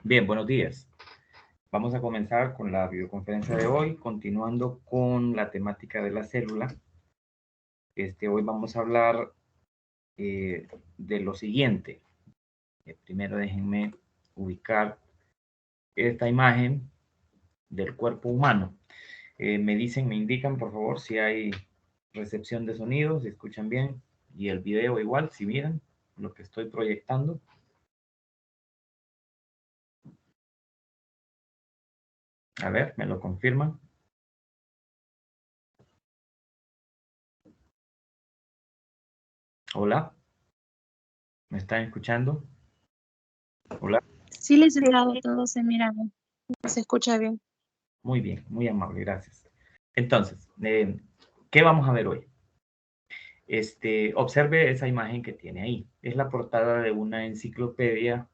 Bien, buenos días. Vamos a comenzar con la videoconferencia de hoy, continuando con la temática de la célula. Hoy vamos a hablar de lo siguiente. Primero déjenme ubicar esta imagen del cuerpo humano. Me indican por favor si hay recepción de sonido, si escuchan bien, y el video igual, si miran lo que estoy proyectando. A ver, me lo confirman. Hola, ¿me están escuchando? Hola. Sí, licenciado, todo se mira bien, se escucha bien. Muy bien, muy amable, gracias. Entonces, ¿qué vamos a ver hoy? Observe esa imagen que tiene ahí. Es la portada de una enciclopedia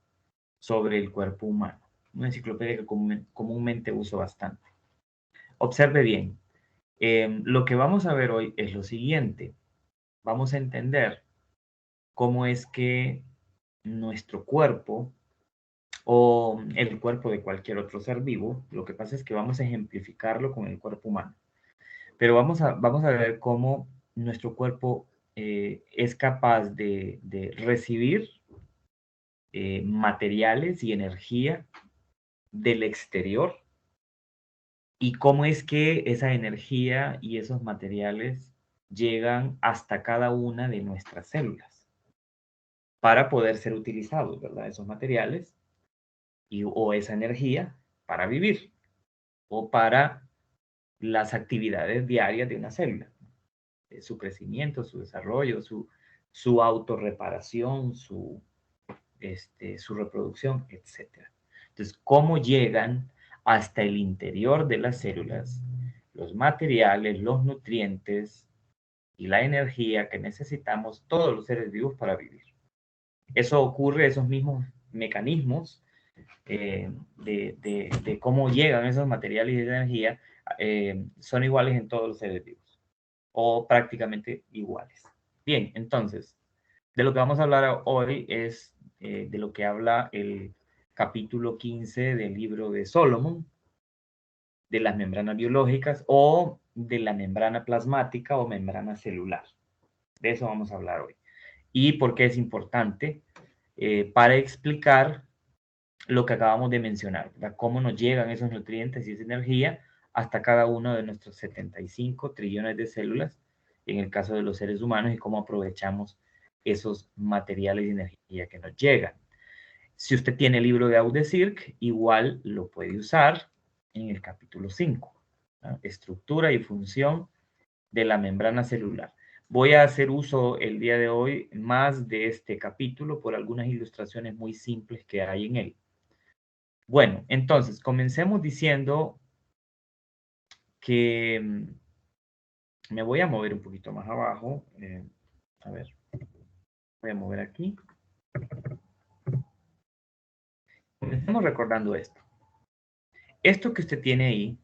sobre el cuerpo humano. Una enciclopedia que comúnmente uso bastante. Observe bien. Lo que vamos a ver hoy es lo siguiente. Vamos a entender cómo es que nuestro cuerpo o el cuerpo de cualquier otro ser vivo, lo que pasa es que vamos a ejemplificarlo con el cuerpo humano. Pero vamos a ver cómo nuestro cuerpo es capaz de recibir materiales y energía del exterior y cómo es que esa energía y esos materiales llegan hasta cada una de nuestras células para poder ser utilizados, ¿verdad? Esos materiales o esa energía para vivir o para las actividades diarias de una célula. Su crecimiento, su desarrollo, su autorreparación, su reproducción, etc. Entonces, ¿cómo llegan hasta el interior de las células los materiales, los nutrientes y la energía que necesitamos todos los seres vivos para vivir? Eso ocurre, esos mismos mecanismos de cómo llegan esos materiales y energía son iguales en todos los seres vivos o prácticamente iguales. Bien, entonces, de lo que vamos a hablar hoy es de lo que habla el capítulo 15 del libro de Solomon, de las membranas biológicas o de la membrana plasmática o membrana celular. De eso vamos a hablar hoy. ¿Y por qué es importante? Para explicar lo que acabamos de mencionar, ¿verdad? Cómo nos llegan esos nutrientes y esa energía hasta cada uno de nuestros 75 trillones de células, en el caso de los seres humanos, y cómo aprovechamos esos materiales y energía que nos llegan. Si usted tiene el libro de Audesirc, igual lo puede usar en el capítulo 5, ¿no? Estructura y función de la membrana celular. Voy a hacer uso el día de hoy más de este capítulo por algunas ilustraciones muy simples que hay en él. Bueno, entonces, comencemos diciendo que me voy a mover un poquito más abajo. A ver, voy a mover aquí. Comencemos recordando esto. Esto que usted tiene ahí,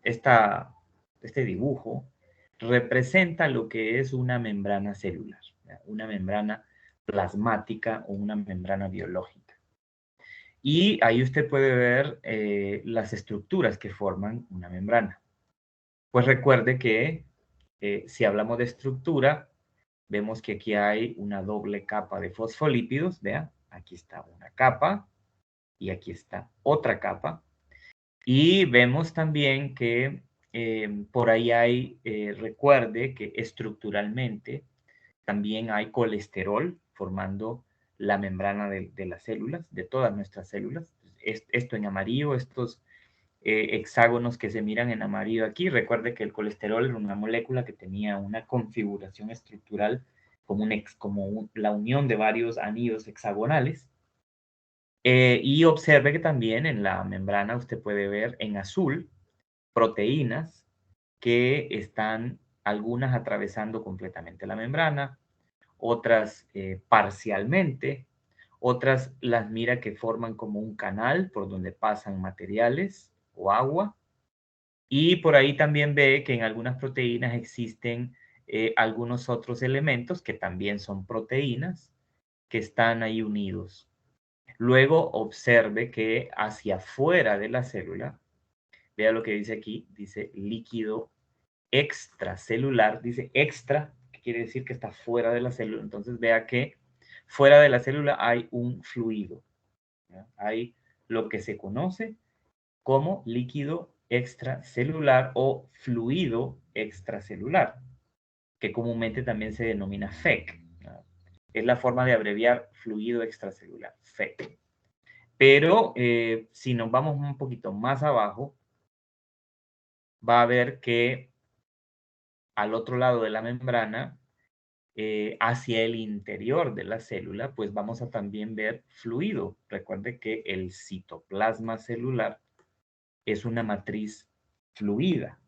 este dibujo, representa lo que es una membrana celular, una membrana plasmática o una membrana biológica. Y ahí usted puede ver las estructuras que forman una membrana. Pues recuerde que si hablamos de estructura, vemos que aquí hay una doble capa de fosfolípidos, vean, aquí está una capa y aquí está otra capa. Y vemos también que por ahí hay, recuerde que estructuralmente también hay colesterol formando la membrana de las células, de todas nuestras células. Esto en amarillo, estos hexágonos que se miran en amarillo aquí. Recuerde que el colesterol era una molécula que tenía una configuración estructural como la unión de varios anillos hexagonales. Y observe que también en la membrana usted puede ver en azul proteínas que están algunas atravesando completamente la membrana, otras parcialmente, otras las mira que forman como un canal por donde pasan materiales o agua. Y por ahí también ve que en algunas proteínas existen algunos otros elementos que también son proteínas que están ahí unidos. Luego observe que hacia afuera de la célula, vea lo que dice aquí, dice líquido extracelular, dice extra, que quiere decir que está fuera de la célula. Entonces vea que fuera de la célula hay un fluido, ¿ya? Hay lo que se conoce como líquido extracelular o fluido extracelular, que comúnmente también se denomina FEC, ¿no? Es la forma de abreviar fluido extracelular, FEC. Pero si nos vamos un poquito más abajo, va a ver que al otro lado de la membrana, hacia el interior de la célula, pues vamos a también ver fluido. Recuerde que el citoplasma celular es una matriz fluida,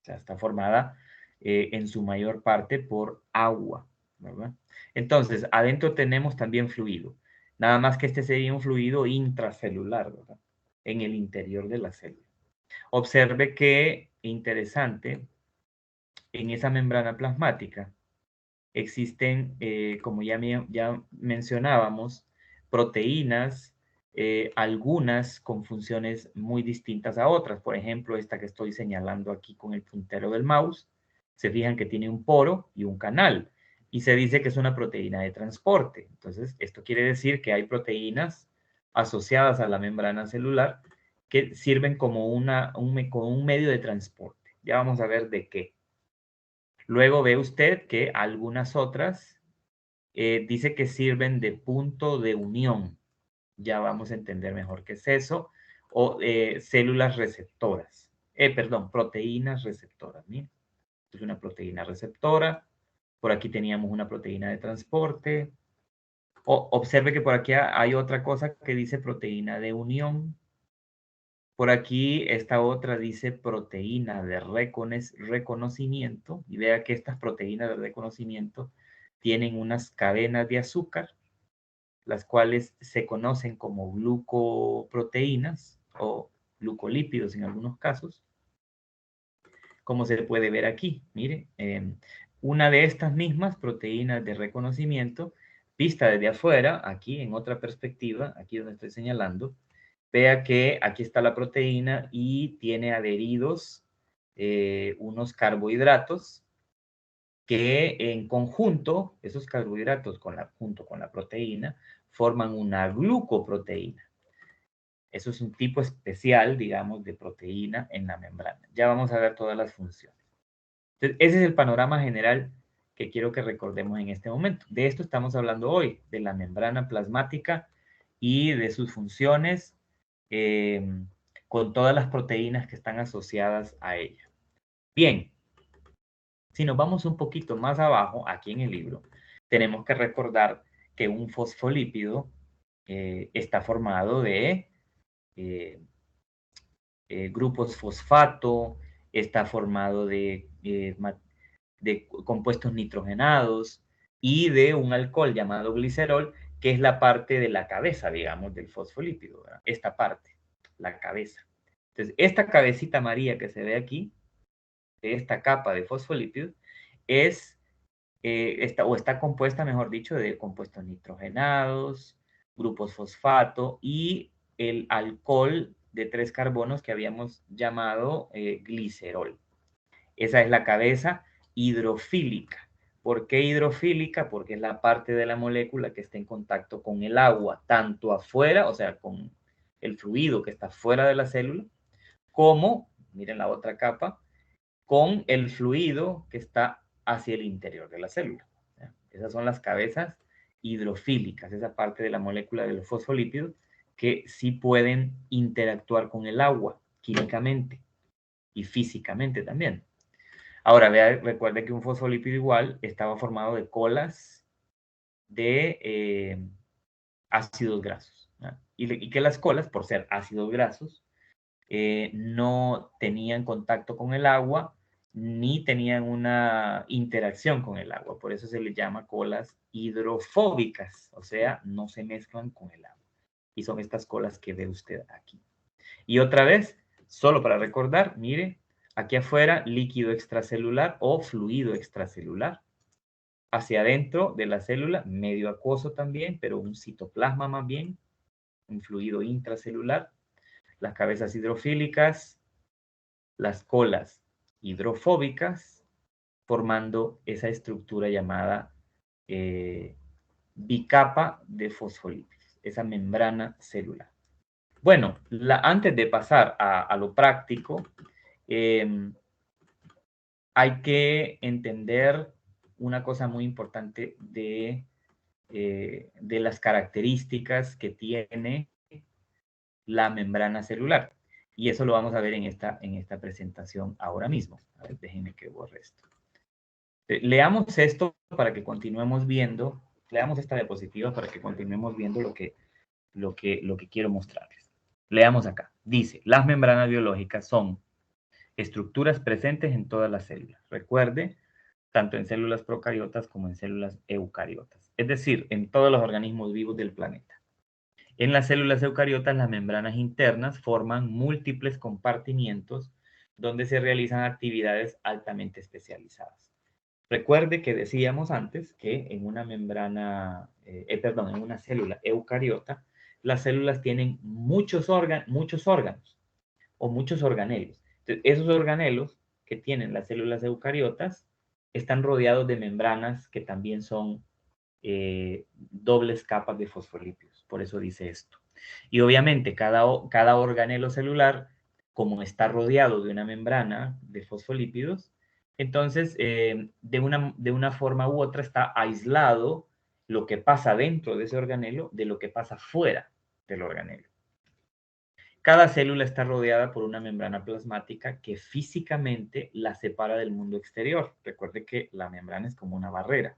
o sea, está formada en su mayor parte por agua, ¿verdad? Entonces, adentro tenemos también fluido, nada más que este sería un fluido intracelular, ¿verdad? En el interior de la célula. Observe que, interesante, en esa membrana plasmática existen, como ya mencionábamos, proteínas, algunas con funciones muy distintas a otras. Por ejemplo, esta que estoy señalando aquí con el puntero del mouse, se fijan que tiene un poro y un canal, y se dice que es una proteína de transporte. Entonces, esto quiere decir que hay proteínas asociadas a la membrana celular que sirven como como un medio de transporte. Ya vamos a ver de qué. Luego ve usted que algunas otras dice que sirven de punto de unión. Ya vamos a entender mejor qué es eso. O células receptoras. Perdón, proteínas receptoras. Miren, es una proteína receptora. Por aquí teníamos una proteína de transporte. Observe que por aquí hay otra cosa que dice proteína de unión. Por aquí esta otra dice proteína de reconocimiento, y vea que estas proteínas de reconocimiento tienen unas cadenas de azúcar, las cuales se conocen como glucoproteínas o glucolípidos en algunos casos, como se puede ver aquí. Mire, una de estas mismas proteínas de reconocimiento, vista desde afuera, aquí en otra perspectiva, aquí donde estoy señalando, vea que aquí está la proteína y tiene adheridos unos carbohidratos que en conjunto, esos carbohidratos junto con la proteína, forman una glucoproteína. Eso es un tipo especial, digamos, de proteína en la membrana. Ya vamos a ver todas las funciones. Entonces, ese es el panorama general que quiero que recordemos en este momento. De esto estamos hablando hoy, de la membrana plasmática y de sus funciones con todas las proteínas que están asociadas a ella. Bien, si nos vamos un poquito más abajo, aquí en el libro, tenemos que recordar que un fosfolípido está formado de grupos fosfato, está formado de compuestos nitrogenados y de un alcohol llamado glicerol, que es la parte de la cabeza, digamos, del fosfolípido, ¿verdad? Esta parte, la cabeza. Entonces, esta cabecita amarilla que se ve aquí, de esta capa de fosfolípidos, está compuesta, mejor dicho, de compuestos nitrogenados, grupos fosfato y el alcohol de 3 carbonos que habíamos llamado glicerol. Esa es la cabeza hidrofílica. ¿Por qué hidrofílica? Porque es la parte de la molécula que está en contacto con el agua, tanto afuera, o sea, con el fluido que está fuera de la célula, como, miren la otra capa, con el fluido que está hacia el interior de la célula. Esas son las cabezas hidrofílicas, esa parte de la molécula de los fosfolípidos que sí pueden interactuar con el agua químicamente y físicamente también. Ahora, recuerde que un fosfolípido igual estaba formado de colas de ácidos grasos, ¿no? Y que las colas, por ser ácidos grasos, no tenían contacto con el agua ni tenían una interacción con el agua. Por eso se les llama colas hidrofóbicas, o sea, no se mezclan con el agua. Y son estas colas que ve usted aquí. Y otra vez, solo para recordar, mire, aquí afuera, líquido extracelular o fluido extracelular. Hacia adentro de la célula, medio acuoso también, pero un citoplasma más bien, un fluido intracelular, las cabezas hidrofílicas, las colas hidrofóbicas, formando esa estructura llamada bicapa de fosfolípidos, esa membrana celular. Bueno, antes de pasar a lo práctico, hay que entender una cosa muy importante de las características que tiene la membrana celular. Y eso lo vamos a ver en esta presentación ahora mismo. A ver, déjenme que borre esto. Leamos esto para que continuemos viendo, leamos esta diapositiva para que continuemos viendo lo que quiero mostrarles. Leamos acá. Dice, las membranas biológicas son estructuras presentes en todas las células. Recuerde, tanto en células procariotas como en células eucariotas. Es decir, en todos los organismos vivos del planeta. En las células eucariotas, las membranas internas forman múltiples compartimientos donde se realizan actividades altamente especializadas. Recuerde que decíamos antes que en una membrana, en una célula eucariota, las células tienen muchos órganos o muchos organelos. Entonces, esos organelos que tienen las células eucariotas están rodeados de membranas que también son dobles capas de fosfolípidos. Por eso dice esto. Y obviamente cada organelo celular, como está rodeado de una membrana de fosfolípidos, entonces de una forma u otra está aislado lo que pasa dentro de ese organelo de lo que pasa fuera del organelo. Cada célula está rodeada por una membrana plasmática que físicamente la separa del mundo exterior. Recuerde que la membrana es como una barrera.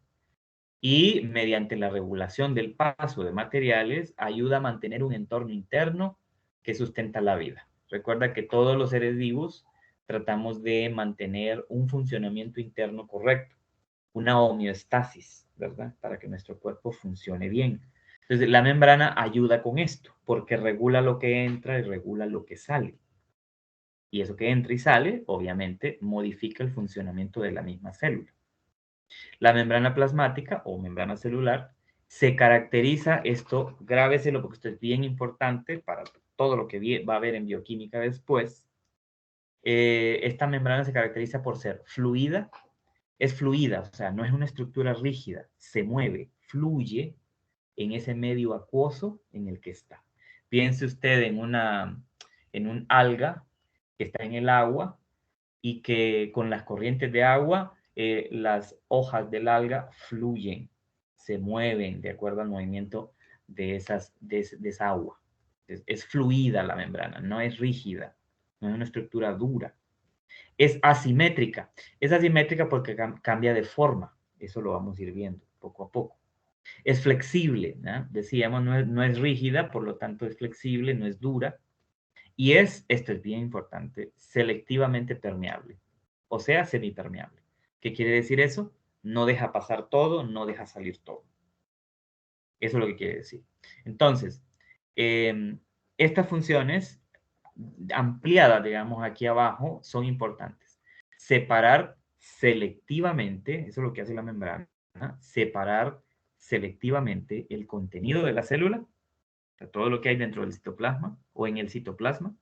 Y mediante la regulación del paso de materiales ayuda a mantener un entorno interno que sustenta la vida. Recuerda que todos los seres vivos tratamos de mantener un funcionamiento interno correcto, una homeostasis, ¿verdad? Para que nuestro cuerpo funcione bien. Entonces, la membrana ayuda con esto, porque regula lo que entra y regula lo que sale. Y eso que entra y sale, obviamente, modifica el funcionamiento de la misma célula. La membrana plasmática o membrana celular se caracteriza, esto grábeselo porque esto es bien importante para todo lo que va a haber en bioquímica después. Esta membrana se caracteriza por ser fluida, es fluida, o sea, no es una estructura rígida, se mueve, fluye en ese medio acuoso en el que está. Piense usted en un alga que está en el agua y que con las corrientes de agua las hojas del alga fluyen, se mueven de acuerdo al movimiento de esa agua. Es fluida la membrana, no es rígida, no es una estructura dura. Es asimétrica. Es asimétrica porque cambia de forma. Eso lo vamos a ir viendo poco a poco. Es flexible, ¿no? Decíamos, no es rígida, por lo tanto es flexible, no es dura. Y esto es bien importante, selectivamente permeable, o sea, semipermeable. ¿Qué quiere decir eso? No deja pasar todo, no deja salir todo. Eso es lo que quiere decir. Entonces, estas funciones ampliadas, digamos, aquí abajo, son importantes. Separar selectivamente, eso es lo que hace la membrana, separar selectivamente el contenido de la célula, todo lo que hay dentro del citoplasma o en el citoplasma,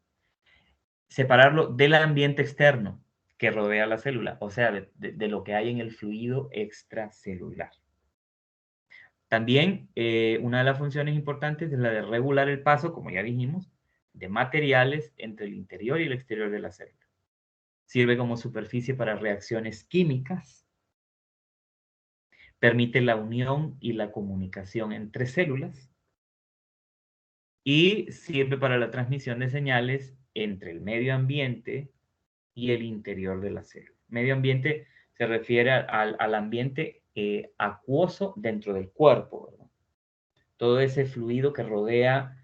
separarlo del ambiente externo que rodea la célula, o sea, de lo que hay en el fluido extracelular. También una de las funciones importantes es la de regular el paso, como ya dijimos, de materiales entre el interior y el exterior de la célula. Sirve como superficie para reacciones químicas, permite la unión y la comunicación entre células y sirve para la transmisión de señales entre el medio ambiente y el interior de la célula. Medio ambiente se refiere al ambiente acuoso dentro del cuerpo, ¿verdad? Todo ese fluido que rodea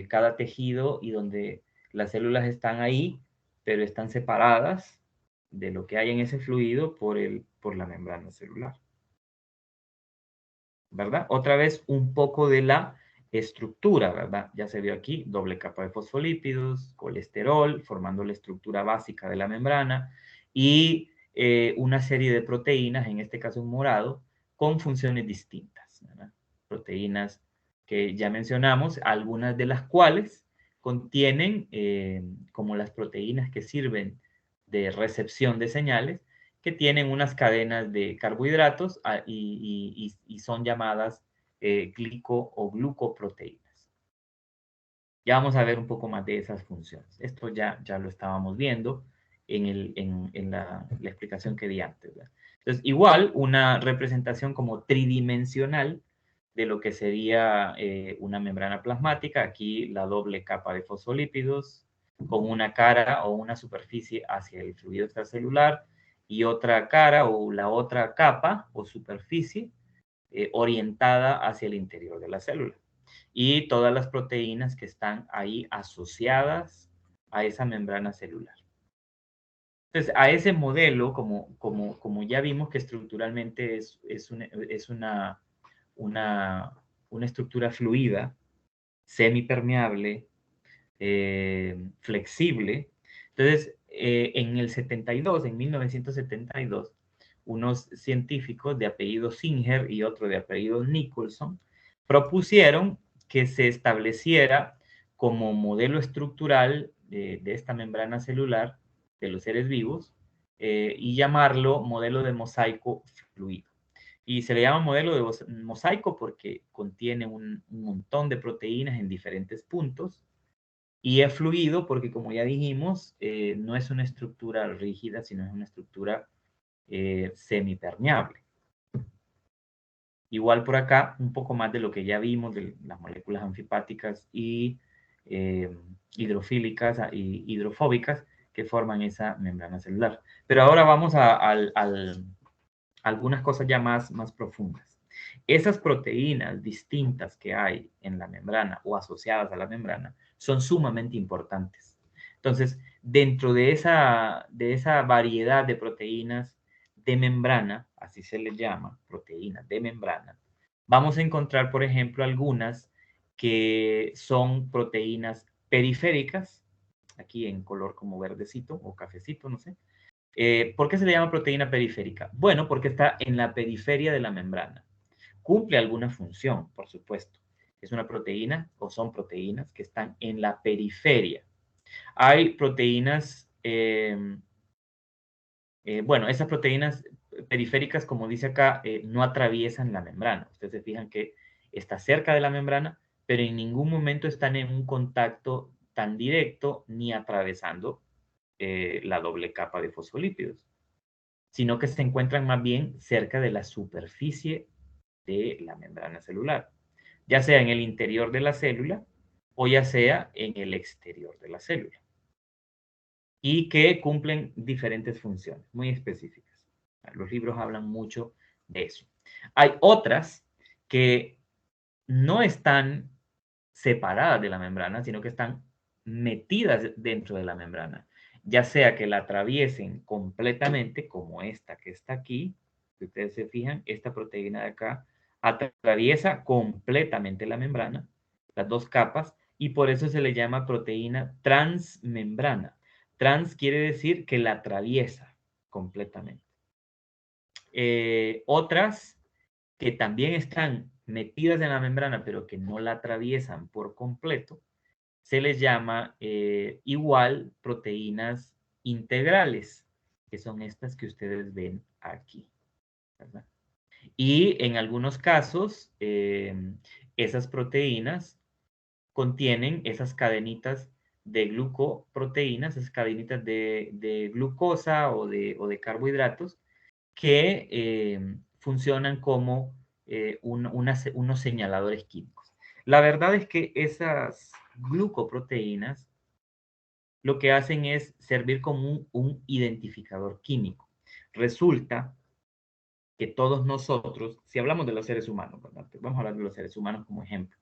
cada tejido y donde las células están ahí, pero están separadas de lo que hay en ese fluido por la membrana celular. ¿Verdad? Otra vez un poco de la estructura, ¿verdad? Ya se vio aquí, doble capa de fosfolípidos, colesterol, formando la estructura básica de la membrana, y una serie de proteínas, en este caso un morado, con funciones distintas, ¿verdad? Proteínas que ya mencionamos, algunas de las cuales contienen, como las proteínas que sirven de recepción de señales, que tienen unas cadenas de carbohidratos y son llamadas glico o glucoproteínas. Ya vamos a ver un poco más de esas funciones. Esto ya lo estábamos viendo en la explicación que di antes, ¿verdad? Entonces, igual, una representación como tridimensional de lo que sería una membrana plasmática. Aquí la doble capa de fosfolípidos con una cara o una superficie hacia el fluido extracelular y otra cara o la otra capa o superficie orientada hacia el interior de la célula. Y todas las proteínas que están ahí asociadas a esa membrana celular. Entonces, a ese modelo, como ya vimos que estructuralmente es una estructura fluida, semipermeable, flexible. Entonces, en el 72, en 1972, unos científicos de apellido Singer y otro de apellido Nicholson propusieron que se estableciera como modelo estructural de esta membrana celular de los seres vivos y llamarlo modelo de mosaico fluido. Y se le llama modelo de mosaico porque contiene un montón de proteínas en diferentes puntos. Y es fluido porque, como ya dijimos, no es una estructura rígida, sino es una estructura semipermeable. Igual por acá, un poco más de lo que ya vimos de las moléculas anfipáticas y hidrofílicas y hidrofóbicas que forman esa membrana celular. Pero ahora vamos a algunas cosas ya más profundas. Esas proteínas distintas que hay en la membrana o asociadas a la membrana son sumamente importantes. Entonces, dentro de esa variedad de proteínas de membrana, así se les llama, proteínas de membrana, vamos a encontrar, por ejemplo, algunas que son proteínas periféricas, aquí en color como verdecito o cafecito, no sé. ¿Por qué se le llama proteína periférica? Bueno, porque está en la periferia de la membrana. Cumple alguna función, por supuesto. Es una proteína o son proteínas que están en la periferia. Hay proteínas, bueno, esas proteínas periféricas, como dice acá, no atraviesan la membrana. Ustedes se fijan que está cerca de la membrana, pero en ningún momento están en un contacto tan directo ni atravesando la doble capa de fosfolípidos, sino que se encuentran más bien cerca de la superficie de la membrana celular, ya sea en el interior de la célula o ya sea en el exterior de la célula, y que cumplen diferentes funciones muy específicas. Los libros hablan mucho de eso. Hay otras que no están separadas de la membrana, sino que están metidas dentro de la membrana, ya sea que la atraviesen completamente, como esta que está aquí. Si ustedes se fijan, esta proteína de acá atraviesa completamente la membrana, las dos capas, y por eso se le llama proteína transmembrana. Trans quiere decir que la atraviesa completamente. Otras que también están metidas en la membrana, pero que no la atraviesan por completo, se les llama igual proteínas integrales, que son estas que ustedes ven aquí, ¿verdad? Y en algunos casos, esas proteínas contienen esas cadenitas de glucoproteínas, esas cadenitas de glucosa o de carbohidratos, que funcionan como unos señaladores químicos. La verdad es que esas glucoproteínas lo que hacen es servir como un identificador químico. Resulta que todos nosotros, si hablamos de los seres humanos, ¿verdad? Vamos a hablar de los seres humanos como ejemplo.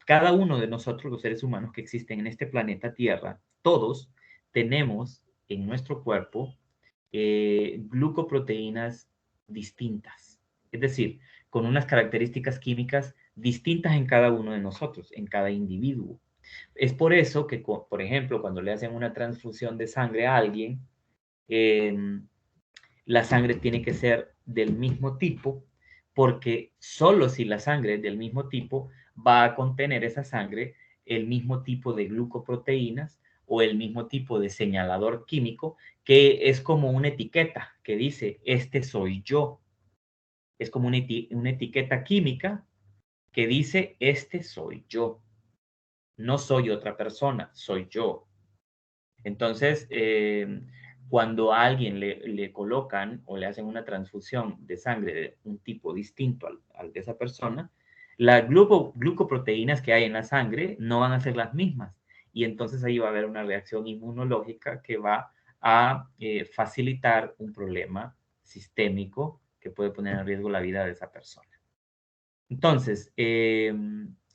Cada uno de nosotros, los seres humanos que existen en este planeta Tierra, todos tenemos en nuestro cuerpo glucoproteínas distintas, es decir, con unas características químicas distintas en cada uno de nosotros, en cada individuo. Es por eso que, por ejemplo, cuando le hacen una transfusión de sangre a alguien, la sangre tiene que ser del mismo tipo, porque solo si la sangre es del mismo tipo, va a contener esa sangre el mismo tipo de glucoproteínas o el mismo tipo de señalador químico que es como una etiqueta que dice, este soy yo. Es como una etiqueta química que dice, este soy yo. No soy otra persona, soy yo. Entonces, cuando a alguien le colocan o le hacen una transfusión de sangre de un tipo distinto al de esa persona, las glucoproteínas que hay en la sangre no van a ser las mismas. Y entonces ahí va a haber una reacción inmunológica que va a facilitar un problema sistémico que puede poner en riesgo la vida de esa persona. Entonces,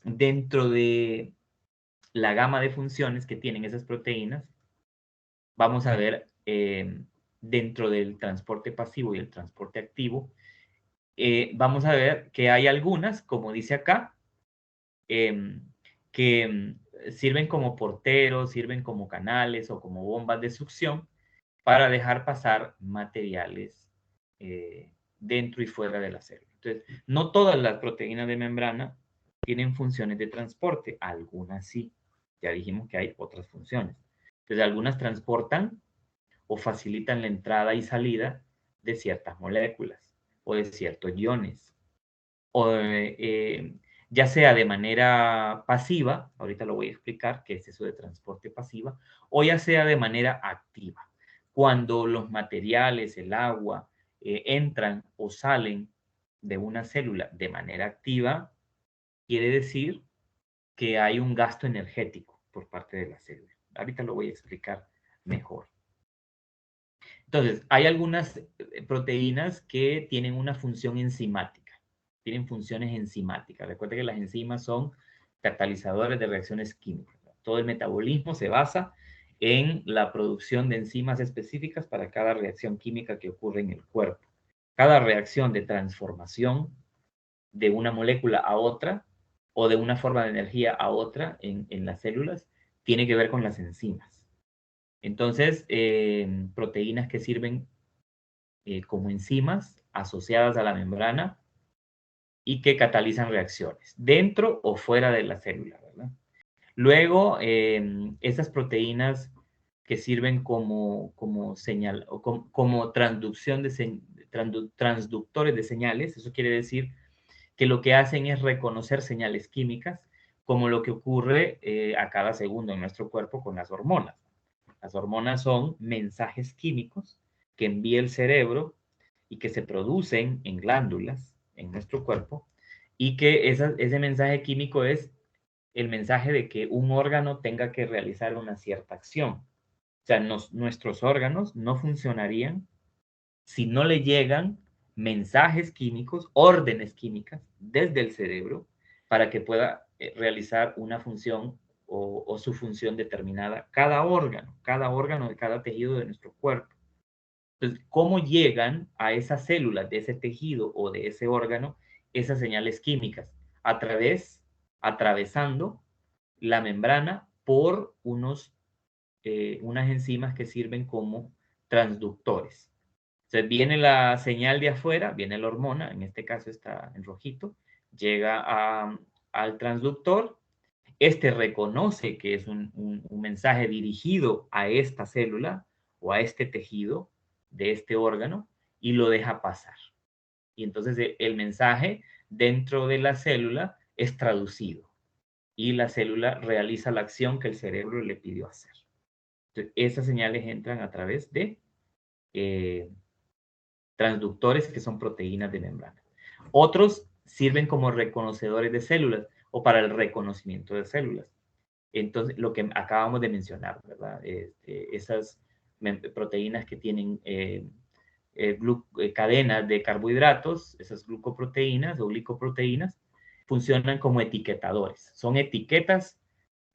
dentro de la gama de funciones que tienen esas proteínas, vamos a ver dentro del transporte pasivo y el transporte activo, vamos a ver que hay algunas, como dice acá, que sirven como porteros, sirven como canales o como bombas de succión para dejar pasar materiales dentro y fuera de la célula. Entonces, no todas las proteínas de membrana tienen funciones de transporte, algunas sí. Ya dijimos que hay otras funciones. Entonces, algunas transportan o facilitan la entrada y salida de ciertas moléculas o de ciertos iones. O, ya sea de manera pasiva, ahorita lo voy a explicar qué es eso de transporte pasiva, o ya sea de manera activa. Cuando los materiales, el agua, entran o salen de una célula de manera activa, quiere decir que hay un gasto energético por parte de la célula. Ahorita lo voy a explicar mejor. Entonces, hay algunas proteínas que tienen una función enzimática, tienen funciones enzimáticas. Recuerda que las enzimas son catalizadores de reacciones químicas. Todo el metabolismo se basa en la producción de enzimas específicas para cada reacción química que ocurre en el cuerpo. Cada reacción de transformación de una molécula a otra o de una forma de energía a otra en las células tiene que ver con las enzimas. Entonces, proteínas que sirven como enzimas asociadas a la membrana y que catalizan reacciones dentro o fuera de la célula, ¿verdad? Luego, esas proteínas que sirven como señal o como transducción de transductores de señales, eso quiere decir que lo que hacen es reconocer señales químicas, como lo que ocurre a cada segundo en nuestro cuerpo con las hormonas. Las hormonas son mensajes químicos que envía el cerebro y que se producen en glándulas en nuestro cuerpo y que ese mensaje químico es el mensaje de que un órgano tenga que realizar una cierta acción. O sea, nuestros órganos no funcionarían si no le llegan mensajes químicos, órdenes químicas desde el cerebro para que pueda realizar una función o su función determinada cada órgano de cada tejido de nuestro cuerpo. Entonces, ¿cómo llegan a esas células de ese tejido o de ese órgano esas señales químicas? Atravesando la membrana por unas enzimas que sirven como transductores. Entonces viene la señal de afuera, viene la hormona, en este caso está en rojito, llega al transductor, este reconoce que es un mensaje dirigido a esta célula o a este tejido de este órgano y lo deja pasar. Y entonces el mensaje dentro de la célula es traducido y la célula realiza la acción que el cerebro le pidió hacer. Entonces, esas señales entran a través de transductores que son proteínas de membrana. Otros sirven como reconocedores de células o para el reconocimiento de células. Entonces, lo que acabamos de mencionar, ¿verdad? Esas proteínas que tienen cadenas de carbohidratos, esas glucoproteínas o glicoproteínas, funcionan como etiquetadores. Son etiquetas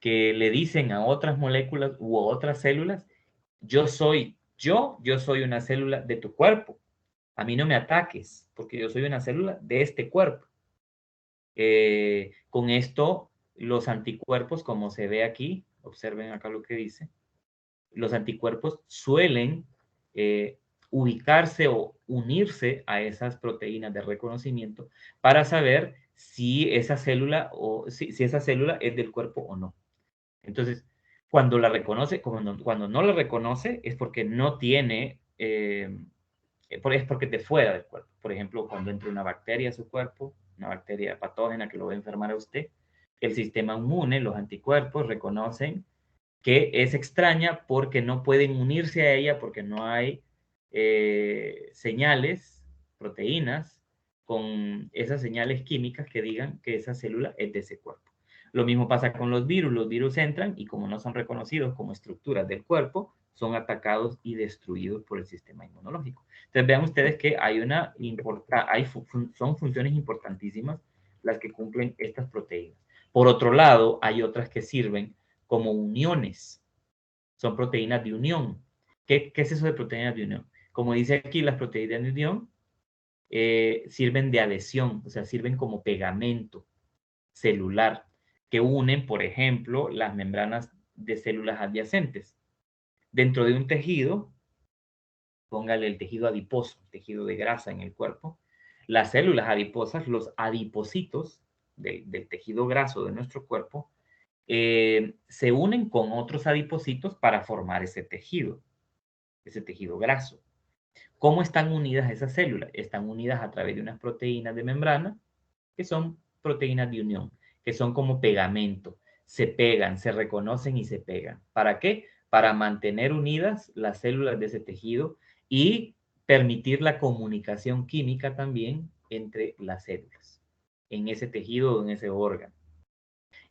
que le dicen a otras moléculas u otras células, yo soy una célula de tu cuerpo. A mí no me ataques, porque yo soy una célula de este cuerpo. Con esto, los anticuerpos, como se ve aquí, observen acá lo que dice, los anticuerpos suelen ubicarse o unirse a esas proteínas de reconocimiento para saber si esa célula si esa célula es del cuerpo o no. Entonces, cuando la reconoce, cuando no la reconoce, es porque no tiene, es porque te fuera del cuerpo. Por ejemplo, cuando entra una bacteria a su cuerpo, una bacteria patógena que lo va a enfermar a usted, el sistema inmune, los anticuerpos, reconocen que es extraña porque no pueden unirse a ella, porque no hay señales, proteínas, con esas señales químicas que digan que esa célula es de ese cuerpo. Lo mismo pasa con los virus entran y como no son reconocidos como estructuras del cuerpo, son atacados y destruidos por el sistema inmunológico. Entonces vean ustedes que son funciones importantísimas las que cumplen estas proteínas. Por otro lado, hay otras que sirven como uniones. Son proteínas de unión. ¿Qué es eso de proteínas de unión? Como dice aquí, las proteínas de unión sirven de adhesión, o sea, sirven como pegamento celular que unen, por ejemplo, las membranas de células adyacentes. Dentro de un tejido, póngale el tejido adiposo, tejido de grasa en el cuerpo, las células adiposas, los adipocitos del tejido graso de nuestro cuerpo, se unen con otros adipocitos para formar ese tejido graso. ¿Cómo están unidas esas células? Están unidas a través de unas proteínas de membrana, que son proteínas de unión, que son como pegamento. Se pegan, se reconocen y se pegan. ¿Para qué? Para mantener unidas las células de ese tejido y permitir la comunicación química también entre las células, en ese tejido o en ese órgano.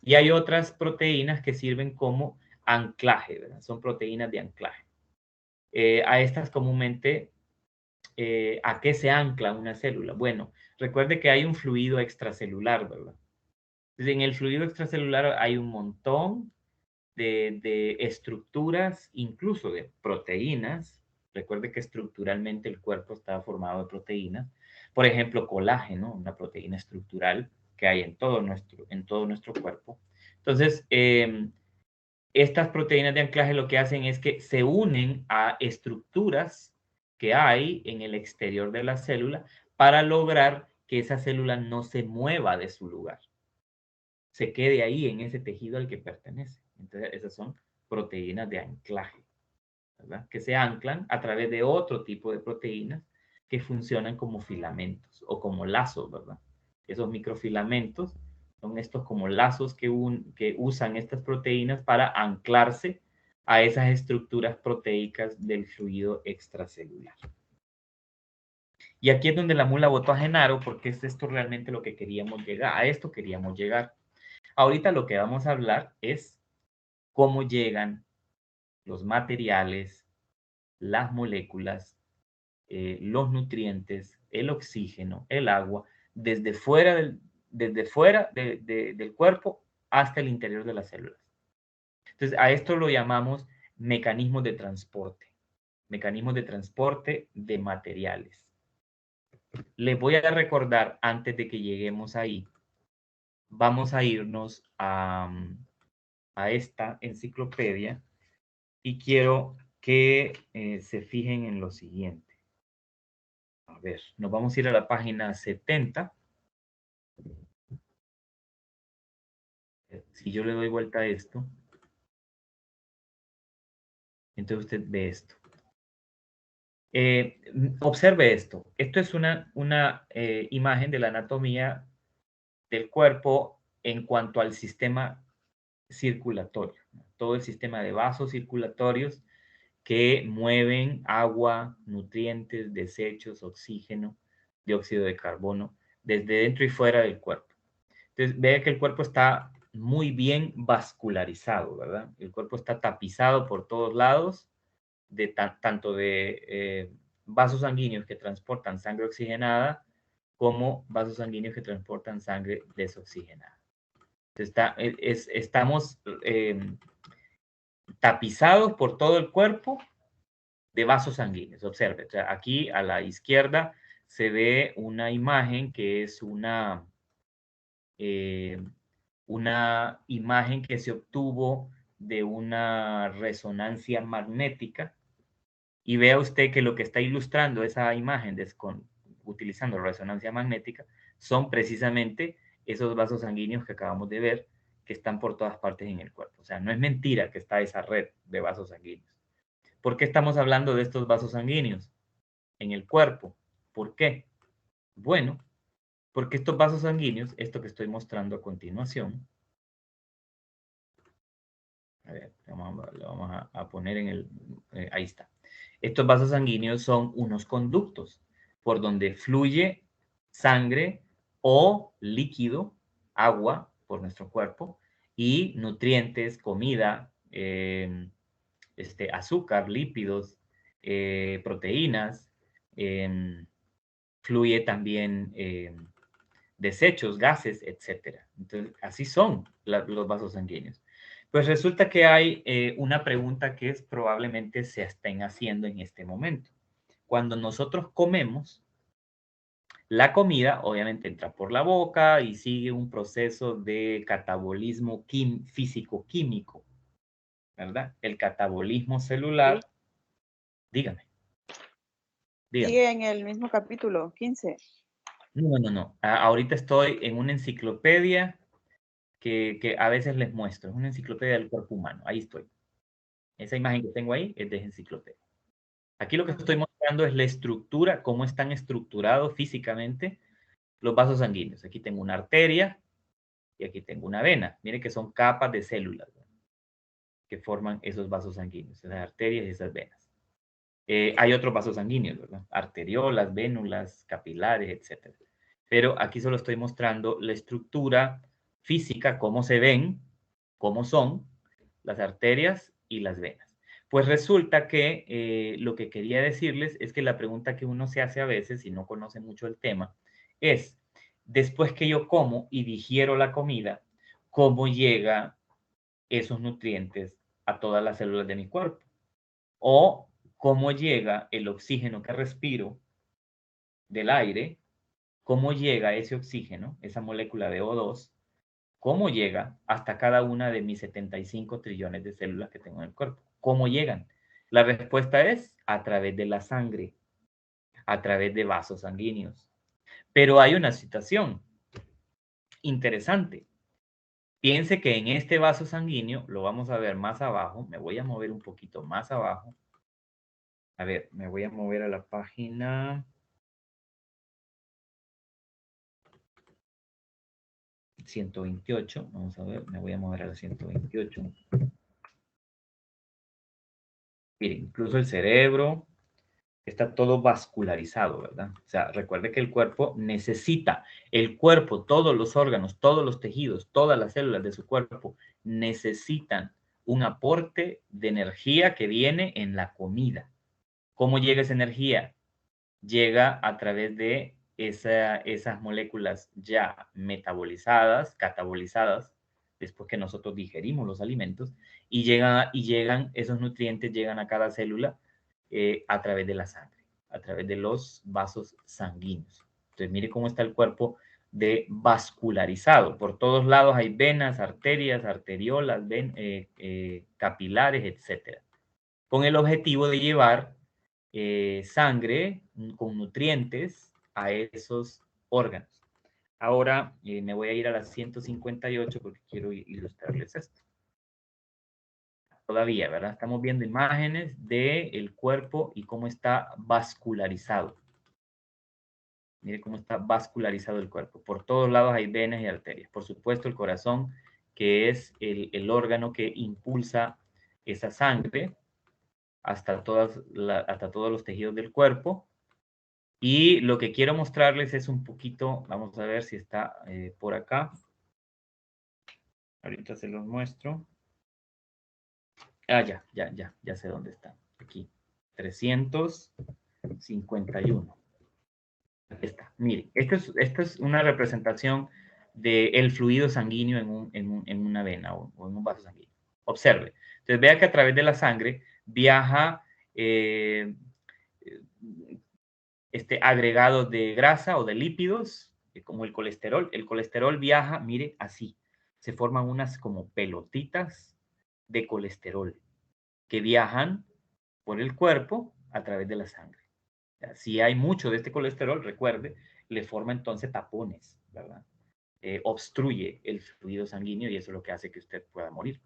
Y hay otras proteínas que sirven como anclaje, ¿verdad? Son proteínas de anclaje. A estas comúnmente, ¿a qué se ancla una célula? Bueno, recuerde que hay un fluido extracelular, ¿verdad? Entonces, en el fluido extracelular hay un montón de estructuras, incluso de proteínas. Recuerde que estructuralmente el cuerpo está formado de proteínas. Por ejemplo, colágeno, una proteína estructural que hay en todo nuestro cuerpo. Entonces, estas proteínas de anclaje lo que hacen es que se unen a estructuras que hay en el exterior de la célula para lograr que esa célula no se mueva de su lugar, se quede ahí en ese tejido al que pertenece. Entonces, esas son proteínas de anclaje, ¿verdad? Que se anclan a través de otro tipo de proteínas que funcionan como filamentos o como lazos, ¿verdad? Esos microfilamentos son estos como lazos que usan estas proteínas para anclarse a esas estructuras proteicas del fluido extracelular. Y aquí es donde la mula votó a Genaro, porque es esto realmente lo que queríamos llegar, a esto queríamos llegar. Ahorita lo que vamos a hablar es cómo llegan los materiales, las moléculas, los nutrientes, el oxígeno, el agua, desde fuera del cuerpo hasta el interior de las células. Entonces, a esto lo llamamos mecanismos de transporte de materiales. Les voy a recordar, antes de que lleguemos ahí, vamos a irnos a esta enciclopedia y quiero que se fijen en lo siguiente. A ver, nos vamos a ir a la página 70. Si yo le doy vuelta a esto, entonces usted ve esto. Observe esto. Esto es una imagen de la anatomía del cuerpo en cuanto al sistema circulatorio. Todo el sistema de vasos circulatorios que mueven agua, nutrientes, desechos, oxígeno, dióxido de carbono, desde dentro y fuera del cuerpo. Entonces, vea que el cuerpo está muy bien vascularizado, ¿verdad? El cuerpo está tapizado por todos lados, tanto de vasos sanguíneos que transportan sangre oxigenada, como vasos sanguíneos que transportan sangre desoxigenada. Estamos tapizados por todo el cuerpo de vasos sanguíneos. Observe, o sea, aquí a la izquierda se ve una imagen que es una imagen que se obtuvo de una resonancia magnética y vea usted que lo que está ilustrando esa imagen utilizando resonancia magnética son precisamente esos vasos sanguíneos que acabamos de ver, que están por todas partes en el cuerpo. O sea, no es mentira que está esa red de vasos sanguíneos. ¿Por qué estamos hablando de estos vasos sanguíneos en el cuerpo? ¿Por qué? Bueno, porque estos vasos sanguíneos, esto que estoy mostrando a continuación, a ver, lo vamos a poner en el, ahí está. Estos vasos sanguíneos son unos conductos por donde fluye sangre o líquido, agua por nuestro cuerpo y nutrientes, comida, azúcar, lípidos, proteínas, fluye también desechos, gases, etcétera. Entonces, así son los vasos sanguíneos. Pues resulta que hay una pregunta que probablemente se estén haciendo en este momento. Cuando nosotros comemos, la comida obviamente entra por la boca y sigue un proceso de catabolismo físico-químico, ¿verdad? El catabolismo celular. Dígame, dígame. Sigue en el mismo capítulo, 15. No. Ahorita estoy en una enciclopedia que a veces les muestro. Es una enciclopedia del cuerpo humano. Ahí estoy. Esa imagen que tengo ahí es de enciclopedia. Aquí lo que estoy mostrando es la estructura, cómo están estructurados físicamente los vasos sanguíneos. Aquí tengo una arteria y aquí tengo una vena. Miren que son capas de células, ¿verdad?, que forman esos vasos sanguíneos, esas arterias y esas venas. Hay otros vasos sanguíneos, ¿verdad? Arteriolas, vénulas, capilares, etc. Pero aquí solo estoy mostrando la estructura física, cómo se ven, cómo son las arterias y las venas. Pues resulta que lo que quería decirles es que la pregunta que uno se hace a veces, si no conoce mucho el tema, es, después que yo como y digiero la comida, ¿cómo llega esos nutrientes a todas las células de mi cuerpo? O cómo llega el oxígeno que respiro del aire, cómo llega ese oxígeno, esa molécula de O2, cómo llega hasta cada una de mis 75 trillones de células que tengo en el cuerpo. ¿Cómo llegan? La respuesta es a través de la sangre, a través de vasos sanguíneos. Pero hay una situación interesante. Piense que en este vaso sanguíneo, lo vamos a ver más abajo, me voy a mover un poquito más abajo. A ver, me voy a mover a la página 128. Vamos a ver, me voy a mover a la 128. Miren, incluso el cerebro está todo vascularizado, ¿verdad? O sea, recuerde que el cuerpo necesita, el cuerpo, todos los órganos, todos los tejidos, todas las células de su cuerpo necesitan un aporte de energía que viene en la comida. ¿Cómo llega esa energía? Llega a través de esas moléculas ya metabolizadas, catabolizadas, después que nosotros digerimos los alimentos, y llegan esos nutrientes, llegan a cada célula a través de la sangre, a través de los vasos sanguíneos. Entonces, mire cómo está el cuerpo de vascularizado. Por todos lados hay venas, arterias, arteriolas, capilares, etc. Con el objetivo de llevar sangre con nutrientes a esos órganos. Ahora me voy a ir a la 158 porque quiero ilustrarles esto. Todavía, ¿verdad? Estamos viendo imágenes del cuerpo y cómo está vascularizado. Mire cómo está vascularizado el cuerpo. Por todos lados hay venas y arterias. Por supuesto, el corazón, que es el órgano que impulsa esa sangre hasta todos los tejidos del cuerpo. Y lo que quiero mostrarles es un poquito, vamos a ver si está por acá. Ahorita se los muestro. Ah, ya sé dónde está. Aquí, 351. Aquí está. Miren, esta es una representación del fluido sanguíneo en una vena o en un vaso sanguíneo. Observe. Entonces, vea que a través de la sangre viaja agregados de grasa o de lípidos, como el colesterol. El colesterol viaja, mire, así. Se forman unas como pelotitas de colesterol que viajan por el cuerpo a través de la sangre. Si hay mucho de este colesterol, recuerde, le forma entonces tapones, ¿verdad? obstruye el fluido sanguíneo y eso es lo que hace que usted pueda morir.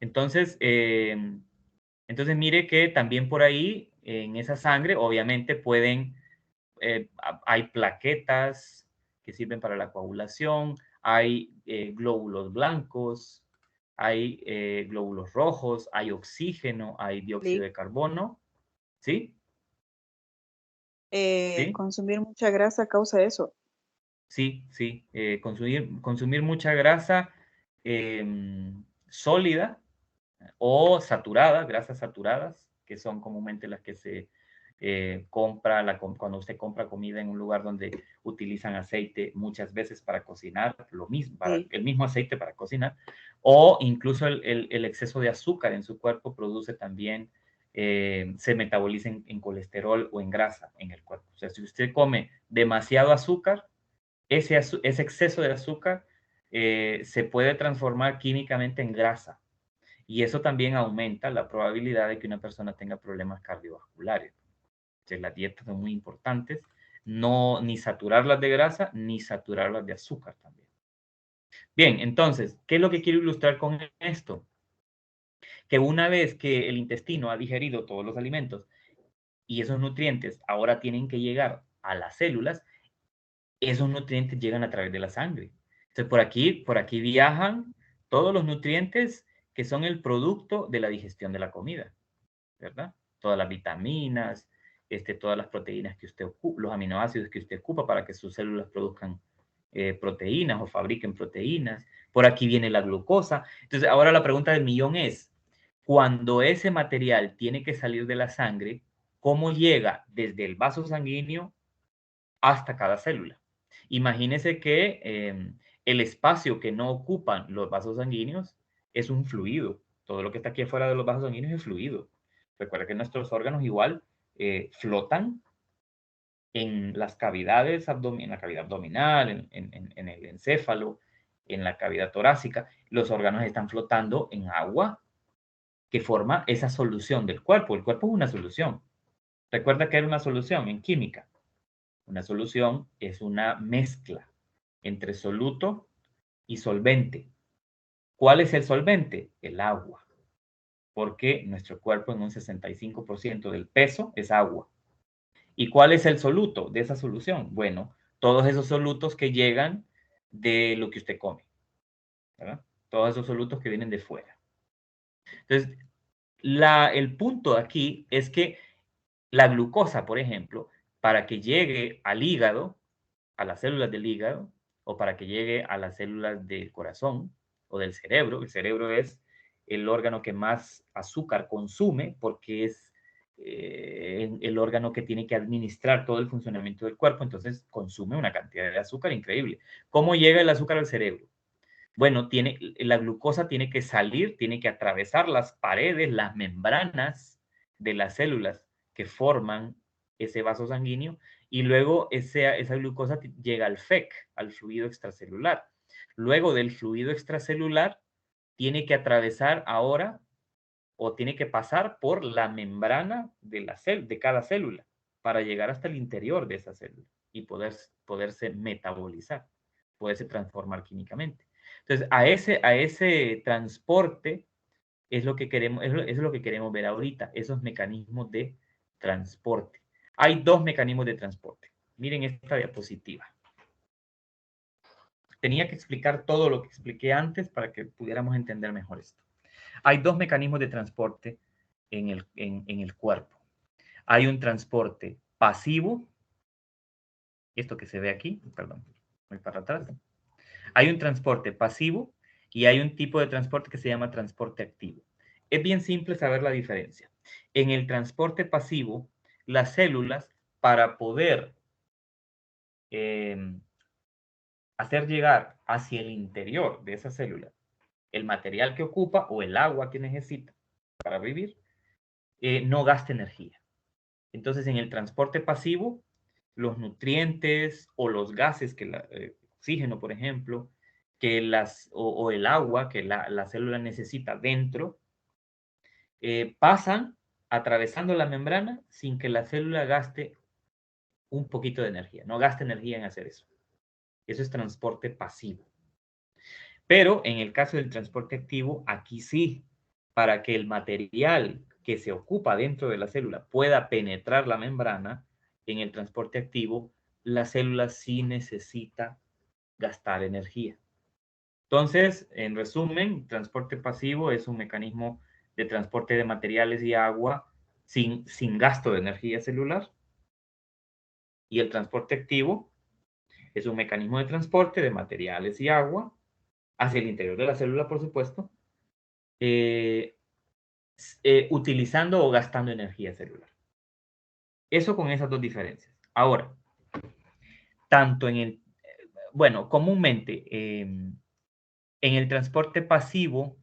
Entonces, mire que también por ahí, en esa sangre, obviamente hay plaquetas que sirven para la coagulación, hay glóbulos blancos, hay glóbulos rojos, hay oxígeno, hay dióxido de carbono, ¿sí? ¿Sí? Consumir mucha grasa causa eso. Sí, sí. Consumir mucha grasa sólida o saturada, grasas saturadas, que son comúnmente las que se compra cuando usted compra comida en un lugar donde utilizan aceite muchas veces para cocinar, lo mismo, Sí. el mismo aceite para cocinar, o incluso el exceso de azúcar en su cuerpo produce también, se metaboliza en colesterol o en grasa en el cuerpo. O sea, si usted come demasiado azúcar, ese exceso de azúcar se puede transformar químicamente en grasa y eso también aumenta la probabilidad de que una persona tenga problemas cardiovasculares. Entonces, las dietas son muy importantes, no ni saturarlas de grasa ni saturarlas de azúcar también. Bien, entonces, ¿qué es lo que quiero ilustrar con esto? Que una vez que el intestino ha digerido todos los alimentos y esos nutrientes ahora tienen que llegar a las células, esos nutrientes llegan a través de la sangre. Entonces, por aquí viajan todos los nutrientes que son el producto de la digestión de la comida, ¿verdad? Todas las vitaminas, todas las proteínas que usted ocupa, los aminoácidos que usted ocupa para que sus células produzcan proteínas o fabriquen proteínas. Por aquí viene la glucosa. Entonces, ahora la pregunta del millón es, cuando ese material tiene que salir de la sangre, ¿cómo llega desde el vaso sanguíneo hasta cada célula? Imagínese que el espacio que no ocupan los vasos sanguíneos es un fluido. Todo lo que está aquí afuera de los vasos sanguíneos es fluido. Recuerda que nuestros órganos igual flotan en las cavidades en la cavidad abdominal, en el encéfalo, en la cavidad torácica. Los órganos están flotando en agua que forma esa solución del cuerpo. El cuerpo es una solución. Recuerda que era una solución en química. Una solución es una mezcla entre soluto y solvente. ¿Cuál es el solvente? El agua. Porque nuestro cuerpo en un 65% del peso es agua. ¿Y cuál es el soluto de esa solución? Bueno, todos esos solutos que llegan de lo que usted come, ¿verdad? Todos esos solutos que vienen de fuera. Entonces, el punto aquí es que la glucosa, por ejemplo, para que llegue al hígado, a las células del hígado, o para que llegue a las células del corazón o del cerebro. El cerebro es el órgano que más azúcar consume porque es el órgano que tiene que administrar todo el funcionamiento del cuerpo, entonces consume una cantidad de azúcar increíble. ¿Cómo llega el azúcar al cerebro? Bueno, la glucosa tiene que salir, tiene que atravesar las paredes, las membranas de las células que forman ese vaso sanguíneo y luego esa glucosa llega al FEC, al fluido extracelular. Luego del fluido extracelular tiene que atravesar ahora o tiene que pasar por la membrana de cada célula para llegar hasta el interior de esa célula y poderse metabolizar, poderse transformar químicamente. Entonces, a ese transporte es lo que queremos, es lo que queremos ver ahorita, esos mecanismos de transporte. Hay dos mecanismos de transporte. Miren esta diapositiva. Tenía que explicar todo lo que expliqué antes para que pudiéramos entender mejor esto. Hay dos mecanismos de transporte en el cuerpo. Hay un transporte pasivo, esto que se ve aquí, perdón, voy para atrás. Hay un transporte pasivo y hay un tipo de transporte que se llama transporte activo. Es bien simple saber la diferencia. En el transporte pasivo, las células, para poder hacer llegar hacia el interior de esa célula el material que ocupa o el agua que necesita para vivir, no gasta energía. Entonces, en el transporte pasivo, los nutrientes o los gases, oxígeno, por ejemplo, o el agua que la célula necesita dentro, pasan atravesando la membrana sin que la célula gaste un poquito de energía. No gasta energía en hacer eso. Eso es transporte pasivo. Pero en el caso del transporte activo, aquí sí, para que el material que se ocupa dentro de la célula pueda penetrar la membrana, en el transporte activo, la célula sí necesita gastar energía. Entonces, en resumen, transporte pasivo es un mecanismo de transporte de materiales y agua sin gasto de energía celular. Y el transporte activo es un mecanismo de transporte de materiales y agua hacia el interior de la célula, por supuesto, utilizando o gastando energía celular. Eso con esas dos diferencias. Ahora, tanto en el, bueno, comúnmente en el transporte pasivo,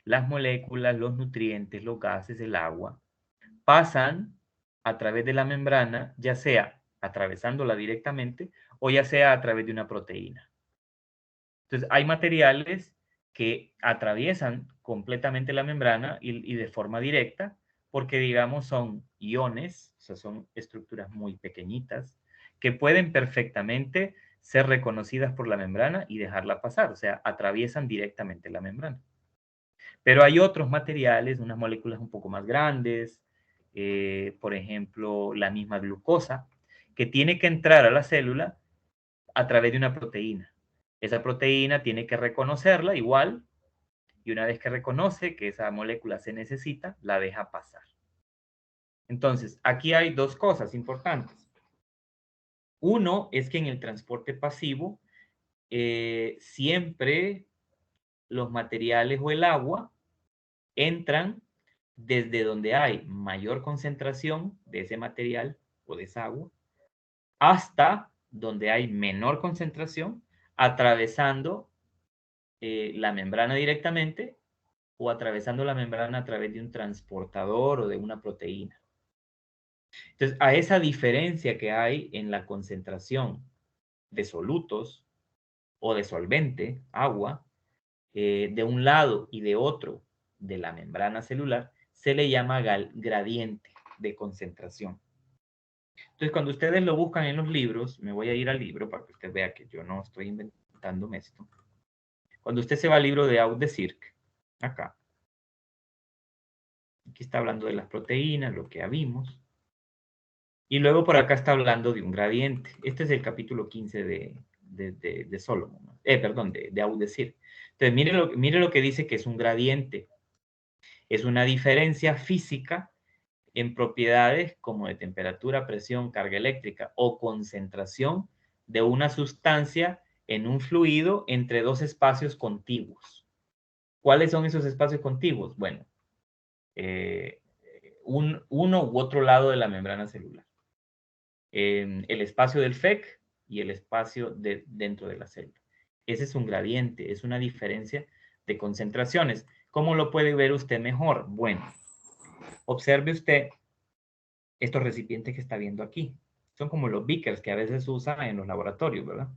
las moléculas, los nutrientes, los gases, el agua, pasan a través de la membrana, ya sea atravesándola directamente o ya sea a través de una proteína. Entonces, hay materiales que atraviesan completamente la membrana y de forma directa, porque digamos son iones, o sea, son estructuras muy pequeñitas, que pueden perfectamente ser reconocidas por la membrana y dejarla pasar, o sea, atraviesan directamente la membrana. Pero hay otros materiales, unas moléculas un poco más grandes, por ejemplo, la misma glucosa, que tiene que entrar a la célula a través de una proteína. Esa proteína tiene que reconocerla igual, y una vez que reconoce que esa molécula se necesita, la deja pasar. Entonces, aquí hay dos cosas importantes. Uno es que en el transporte pasivo, siempre los materiales o el agua entran desde donde hay mayor concentración de ese material o de esa agua hasta donde hay menor concentración, atravesando la membrana directamente o atravesando la membrana a través de un transportador o de una proteína. Entonces, a esa diferencia que hay en la concentración de solutos o de solvente, agua, de un lado y de otro de la membrana celular, se le llama gradiente de concentración. Entonces, cuando ustedes lo buscan en los libros, me voy a ir al libro para que usted vea que yo no estoy inventándome esto. Cuando usted se va al libro de Aude Circ, acá, aquí está hablando de las proteínas, lo que ya vimos. Y luego por acá está hablando de un gradiente. Este es el capítulo 15 de Solomon, ¿no? Perdón, de Aude Circ. Entonces, mire lo que dice que es un gradiente. Es una diferencia física en propiedades como de temperatura, presión, carga eléctrica o concentración de una sustancia en un fluido entre dos espacios contiguos. ¿Cuáles son esos espacios contiguos? Bueno, uno u otro lado de la membrana celular. El espacio del FEC y el espacio dentro de la célula. Ese es un gradiente, es una diferencia de concentraciones. ¿Cómo lo puede ver usted mejor? Bueno, observe usted estos recipientes que está viendo aquí. Son como los beakers que a veces usan en los laboratorios, ¿verdad?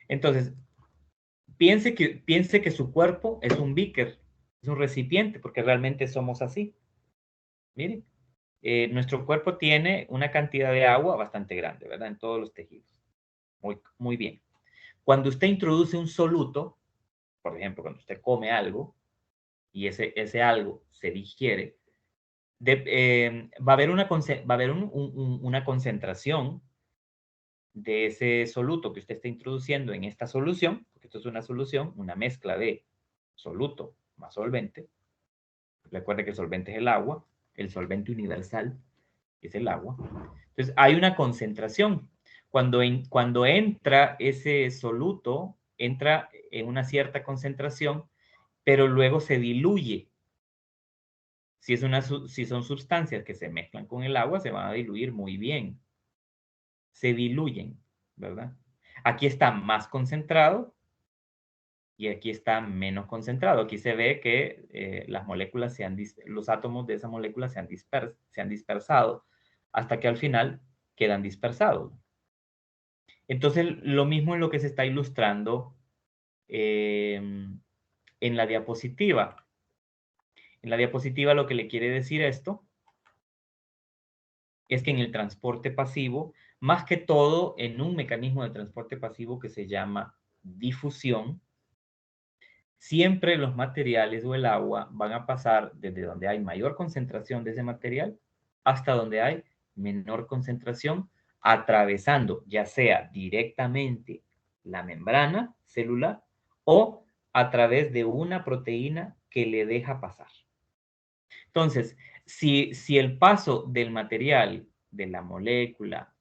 Entonces, piense que su cuerpo es un beaker, es un recipiente, porque realmente somos así. Miren, nuestro cuerpo tiene una cantidad de agua bastante grande, ¿verdad? En todos los tejidos. Muy, muy bien. Cuando usted introduce un soluto, por ejemplo, cuando usted come algo y ese algo se digiere, va a haber una concentración de ese soluto que usted está introduciendo en esta solución, porque esto es una solución, una mezcla de soluto más solvente. Recuerde que el solvente es el agua, el solvente universal es el agua. Entonces, hay una concentración. Cuando entra ese soluto, entra en una cierta concentración, pero luego se diluye. Si son sustancias que se mezclan con el agua, se van a diluir muy bien. Se diluyen, ¿verdad? Aquí está más concentrado y aquí está menos concentrado. Aquí se ve que las moléculas los átomos de esa molécula se han dispersado hasta que al final quedan dispersados. Entonces, lo mismo es lo que se está ilustrando en la diapositiva. En la diapositiva lo que le quiere decir esto es que en el transporte pasivo, más que todo en un mecanismo de transporte pasivo que se llama difusión, siempre los materiales o el agua van a pasar desde donde hay mayor concentración de ese material hasta donde hay menor concentración, atravesando ya sea directamente la membrana celular o a través de una proteína que le deja pasar. Entonces, si el paso del material, de la molécula,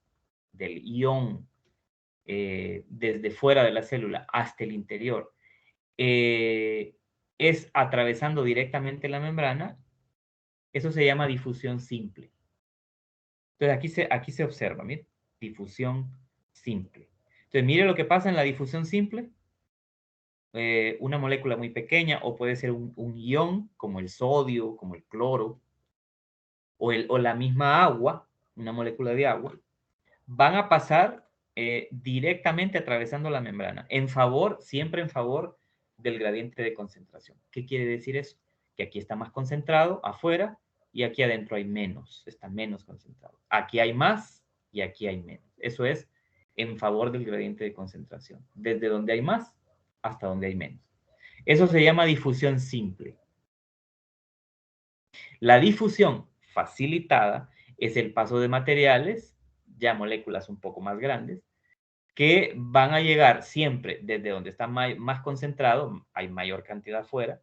del ion, desde fuera de la célula hasta el interior, es atravesando directamente la membrana, eso se llama difusión simple. Entonces aquí se observa, mire, difusión simple. Entonces mire lo que pasa en la difusión simple. Una molécula muy pequeña o puede ser un ion como el sodio, como el cloro o la misma agua, una molécula de agua, van a pasar directamente atravesando la membrana, siempre en favor del gradiente de concentración. ¿Qué quiere decir eso? Que aquí está más concentrado afuera y aquí adentro hay menos, está menos concentrado. Aquí hay más y aquí hay menos. Eso es en favor del gradiente de concentración, desde donde hay más hasta donde hay menos. Eso se llama difusión simple. La difusión facilitada es el paso de materiales, ya moléculas un poco más grandes, que van a llegar siempre desde donde está más concentrado, hay mayor cantidad afuera,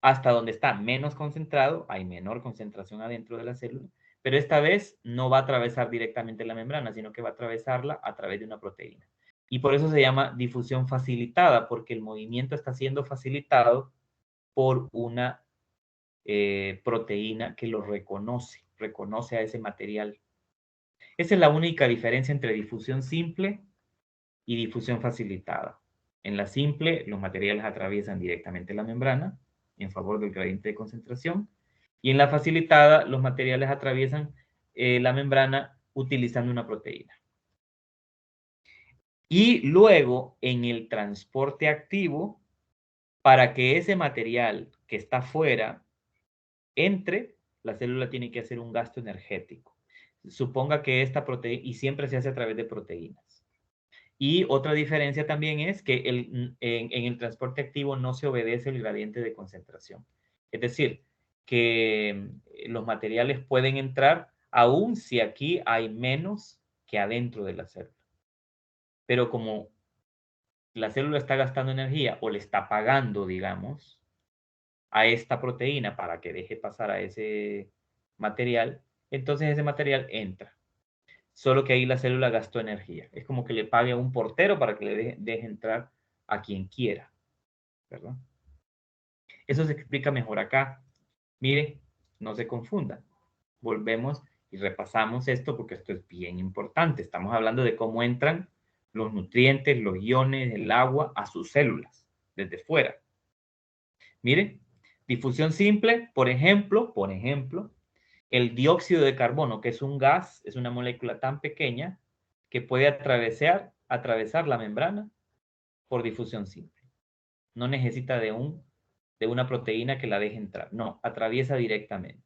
hasta donde está menos concentrado, hay menor concentración adentro de la célula, pero esta vez no va a atravesar directamente la membrana, sino que va a atravesarla a través de una proteína. Y por eso se llama difusión facilitada, porque el movimiento está siendo facilitado por una proteína que lo reconoce a ese material. Esa es la única diferencia entre difusión simple y difusión facilitada. En la simple, los materiales atraviesan directamente la membrana en favor del gradiente de concentración, y en la facilitada, los materiales atraviesan la membrana utilizando una proteína. Y luego, en el transporte activo, para que ese material que está fuera entre, la célula tiene que hacer un gasto energético. Suponga que esta proteína, y siempre se hace a través de proteínas. Y otra diferencia también es que en el transporte activo no se obedece el gradiente de concentración. Es decir, que los materiales pueden entrar aún si aquí hay menos que adentro de la célula. Pero como la célula está gastando energía o le está pagando, digamos, a esta proteína para que deje pasar a ese material, entonces ese material entra. Solo que ahí la célula gastó energía. Es como que le pague a un portero para que le deje entrar a quien quiera, ¿verdad? Eso se explica mejor acá. Mire, no se confundan. Volvemos y repasamos esto porque esto es bien importante. Estamos hablando de cómo entran los nutrientes, los iones, el agua a sus células desde fuera. Mire, difusión simple, por ejemplo, el dióxido de carbono, que es un gas, es una molécula tan pequeña que puede atravesar la membrana por difusión simple. No necesita de una proteína que la deje entrar. No, atraviesa directamente.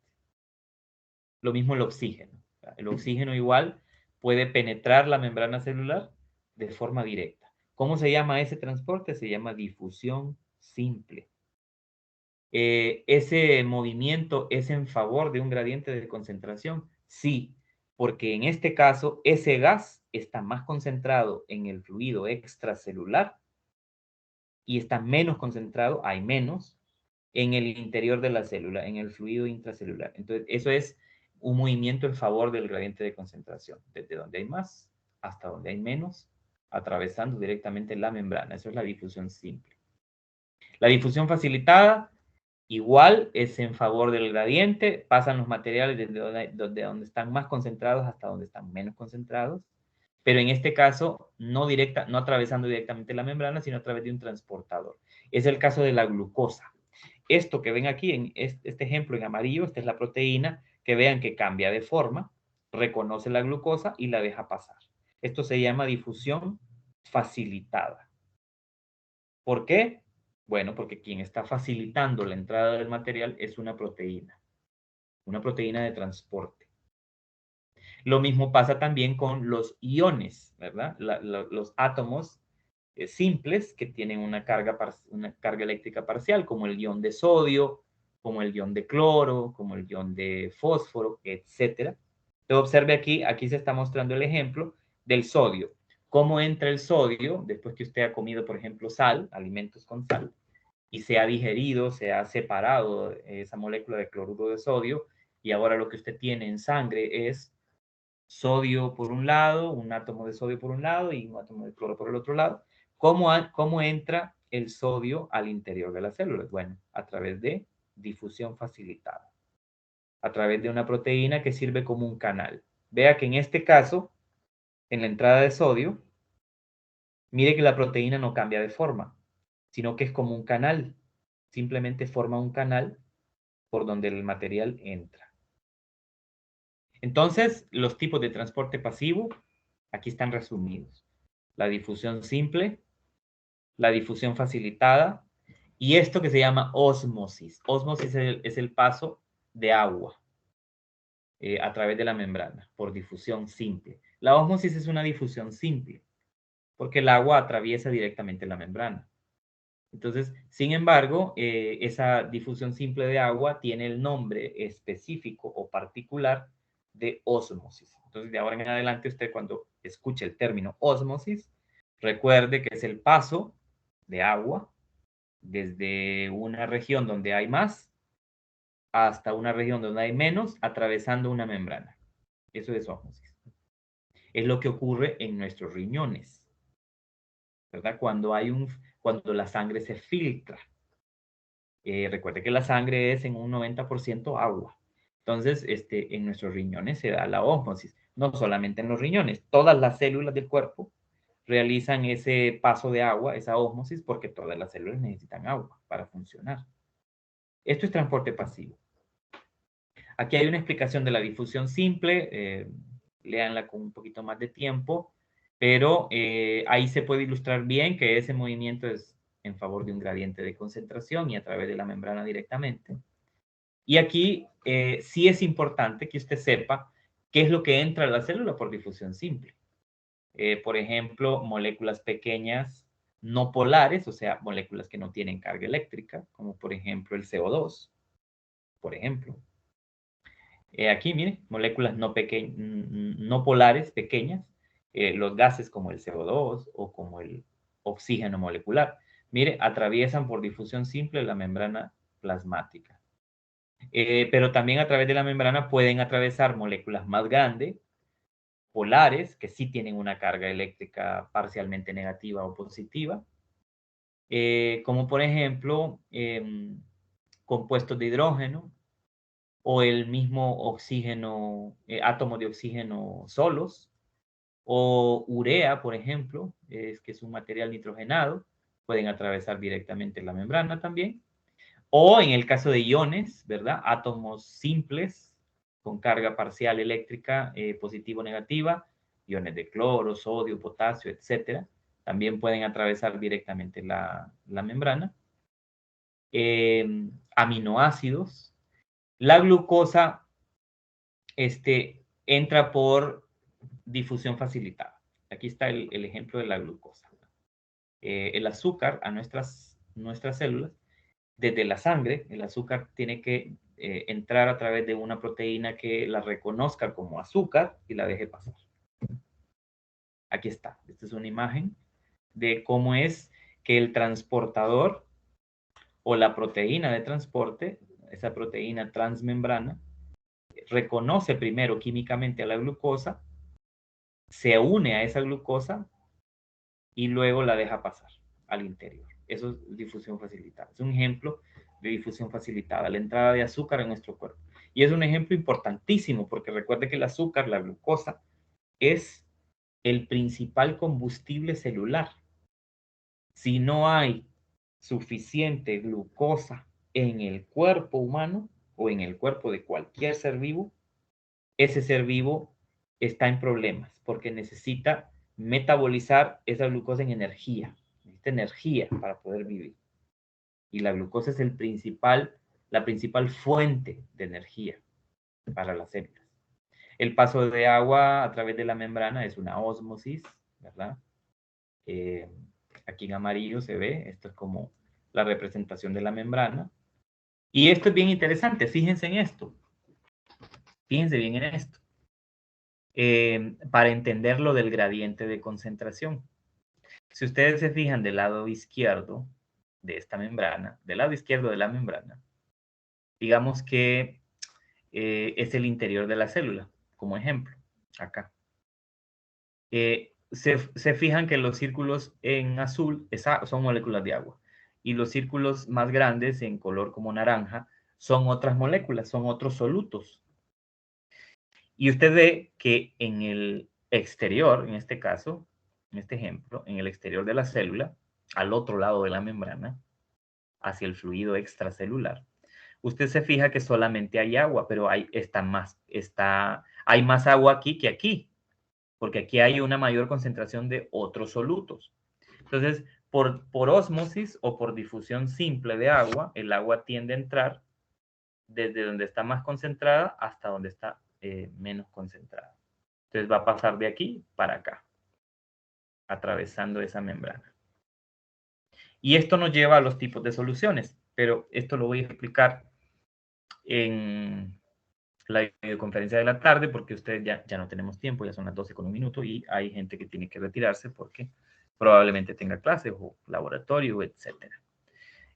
Lo mismo el oxígeno. El oxígeno igual puede penetrar la membrana celular de forma directa. ¿Cómo se llama ese transporte? Se llama difusión simple. ¿Ese movimiento es en favor de un gradiente de concentración? Sí, porque en este caso ese gas está más concentrado en el fluido extracelular y está menos concentrado, hay menos, en el interior de la célula, en el fluido intracelular. Entonces, eso es un movimiento en favor del gradiente de concentración, desde donde hay más hasta donde hay menos, atravesando directamente la membrana. Eso es la difusión simple. La difusión facilitada igual es en favor del gradiente, pasan los materiales desde donde están más concentrados hasta donde están menos concentrados, pero en este caso no atravesando directamente la membrana, sino a través de un transportador. Es el caso de la glucosa. Esto que ven aquí en este ejemplo en amarillo, esta es la proteína, que vean que cambia de forma, reconoce la glucosa y la deja pasar. Esto se llama difusión facilitada. ¿Por qué? Bueno, porque quien está facilitando la entrada del material es una proteína de transporte. Lo mismo pasa también con los iones, ¿verdad? Los átomos simples que tienen una carga eléctrica parcial, como el ion de sodio, como el ion de cloro, como el ion de fósforo, etc. Entonces observe aquí se está mostrando el ejemplo del sodio. Cómo entra el sodio después que usted ha comido, por ejemplo, sal, alimentos con sal, y se ha digerido, se ha separado esa molécula de cloruro de sodio, y ahora lo que usted tiene en sangre es sodio por un lado, un átomo de sodio por un lado y un átomo de cloro por el otro lado. ¿Cómo entra el sodio al interior de las células? Bueno, a través de difusión facilitada, a través de una proteína que sirve como un canal. Vea que en este caso, en la entrada de sodio, mire que la proteína no cambia de forma, sino que es como un canal. Simplemente forma un canal por donde el material entra. Entonces, los tipos de transporte pasivo aquí están resumidos. La difusión simple, la difusión facilitada y esto que se llama ósmosis. Ósmosis es el paso de agua a través de la membrana por difusión simple. La ósmosis es una difusión simple porque el agua atraviesa directamente la membrana. Entonces, sin embargo, esa difusión simple de agua tiene el nombre específico o particular de ósmosis. Entonces, de ahora en adelante, usted cuando escuche el término ósmosis, recuerde que es el paso de agua desde una región donde hay más hasta una región donde hay menos, atravesando una membrana. Eso es ósmosis. Es lo que ocurre en nuestros riñones, ¿verdad? Cuando la sangre se filtra. Recuerde que la sangre es en un 90% agua. Entonces, en nuestros riñones se da la ósmosis. No solamente en los riñones, todas las células del cuerpo realizan ese paso de agua, esa ósmosis, porque todas las células necesitan agua para funcionar. Esto es transporte pasivo. Aquí hay una explicación de la difusión simple, léanla con un poquito más de tiempo, pero ahí se puede ilustrar bien que ese movimiento es en favor de un gradiente de concentración y a través de la membrana directamente. Y aquí sí es importante que usted sepa qué es lo que entra a la célula por difusión simple. Por ejemplo, moléculas pequeñas no polares, o sea, moléculas que no tienen carga eléctrica, como por ejemplo el CO2, por ejemplo. Aquí, miren, moléculas no polares pequeñas, los gases como el CO2 o como el oxígeno molecular. Mire, atraviesan por difusión simple la membrana plasmática. Pero también a través de la membrana pueden atravesar moléculas más grandes, polares, que sí tienen una carga eléctrica parcialmente negativa o positiva, como por ejemplo compuestos de hidrógeno o el mismo oxígeno, átomos de oxígeno solos, o urea, por ejemplo, que es un material nitrogenado, pueden atravesar directamente la membrana también. O en el caso de iones, ¿verdad? Átomos simples con carga parcial eléctrica positivo o negativa, iones de cloro, sodio, potasio, etcétera, también pueden atravesar directamente la membrana. Aminoácidos. La glucosa entra por difusión facilitada. Aquí está el ejemplo de la glucosa. El azúcar a nuestras células, desde la sangre, el azúcar tiene que entrar a través de una proteína que la reconozca como azúcar y la deje pasar. Aquí está. Esta es una imagen de cómo es que el transportador o la proteína de transporte, esa proteína transmembrana, reconoce primero químicamente a la glucosa, se une a esa glucosa y luego la deja pasar al interior. Eso es difusión facilitada. Es un ejemplo de difusión facilitada, la entrada de azúcar en nuestro cuerpo. Y es un ejemplo importantísimo porque recuerde que el azúcar, la glucosa, es el principal combustible celular. Si no hay suficiente glucosa en el cuerpo humano o en el cuerpo de cualquier ser vivo, ese ser vivo está en problemas porque necesita metabolizar esa glucosa en energía. Necesita energía para poder vivir. Y la glucosa es la principal fuente de energía para las células. El paso de agua a través de la membrana es una ósmosis, ¿verdad? Aquí en amarillo se ve, esto es como la representación de la membrana. Y esto es bien interesante, fíjense en esto. Fíjense bien en esto. Para entender lo del gradiente de concentración. Si ustedes se fijan del lado izquierdo de esta membrana, del lado izquierdo de la membrana, digamos que es el interior de la célula, como ejemplo, acá. Se fijan que los círculos en azul son moléculas de agua y los círculos más grandes en color como naranja son otras moléculas, son otros solutos. Y usted ve que en el exterior, en este caso, en este ejemplo, en el exterior de la célula, al otro lado de la membrana, hacia el fluido extracelular, usted se fija que solamente hay agua, pero hay más agua aquí que aquí, porque aquí hay una mayor concentración de otros solutos. Entonces, por ósmosis o por difusión simple de agua, el agua tiende a entrar desde donde está más concentrada hasta donde está menos concentrada. Entonces va a pasar de aquí para acá, atravesando esa membrana. Y esto nos lleva a los tipos de soluciones, pero esto lo voy a explicar en la videoconferencia de la tarde, porque ustedes ya no tenemos tiempo, ya son las 12 con un minuto y hay gente que tiene que retirarse porque probablemente tenga clases o laboratorio, etcétera.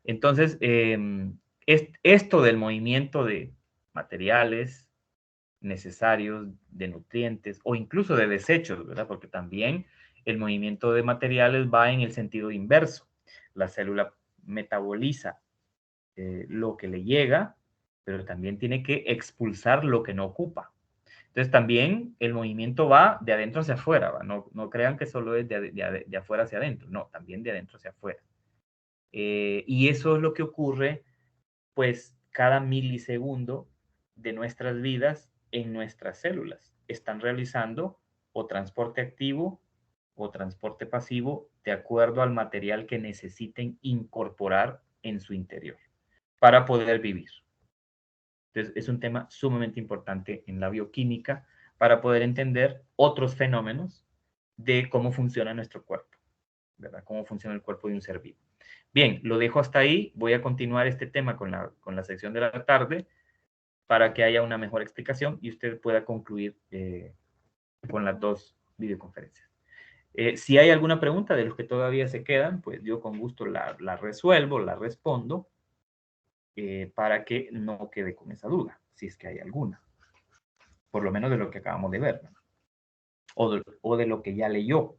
Entonces, esto del movimiento de materiales necesarios, de nutrientes o incluso de desechos, ¿verdad? Porque también el movimiento de materiales va en el sentido inverso. La célula metaboliza lo que le llega, pero también tiene que expulsar lo que no ocupa. Entonces también el movimiento va de adentro hacia afuera, ¿va? No crean que solo es de afuera hacia adentro, no, también de adentro hacia afuera. Y eso es lo que ocurre, pues, cada milisegundo de nuestras vidas en nuestras células. Están realizando o transporte activo o transporte pasivo de acuerdo al material que necesiten incorporar en su interior para poder vivir. Entonces, es un tema sumamente importante en la bioquímica para poder entender otros fenómenos de cómo funciona nuestro cuerpo, ¿verdad? Cómo funciona el cuerpo de un ser vivo. Bien, lo dejo hasta ahí. Voy a continuar este tema con la sección de la tarde para que haya una mejor explicación y usted pueda concluir con las dos videoconferencias. Si hay alguna pregunta de los que todavía se quedan, pues yo con gusto la resuelvo, la respondo, para que no quede con esa duda, si es que hay alguna. Por lo menos de lo que acabamos de ver, ¿no? O de lo que ya leyó.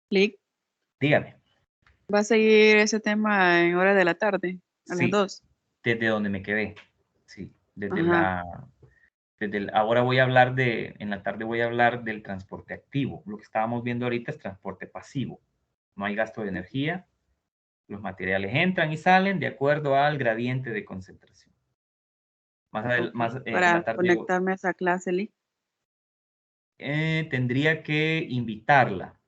Lick, Dígame. ¿va a seguir ese tema en hora de la tarde? A las Sí, 2. desde donde me quedé. Sí, Ajá. ahora voy a hablar en la tarde voy a hablar del transporte activo. Lo que estábamos viendo ahorita es transporte pasivo. No hay gasto de energía. Los materiales entran y salen de acuerdo al gradiente de concentración. Okay. En Para la tarde conectarme a esa clase, Lick. tendría que invitarla.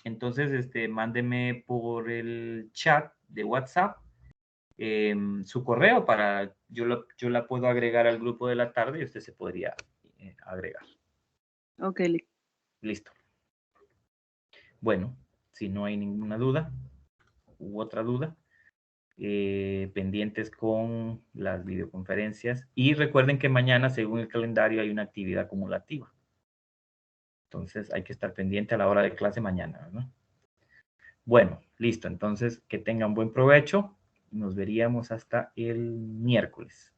Entonces, mándeme por el chat de WhatsApp su correo para yo la puedo agregar al grupo de la tarde y usted se podría agregar. Ok, Lick. Listo. Bueno, si no hay ninguna duda u otra duda, pendientes con las videoconferencias y recuerden que mañana, según el calendario, hay una actividad acumulativa. Entonces hay que estar pendiente a la hora de clase mañana, ¿no? Bueno, listo. Entonces, que tengan buen provecho. Nos veríamos hasta el miércoles.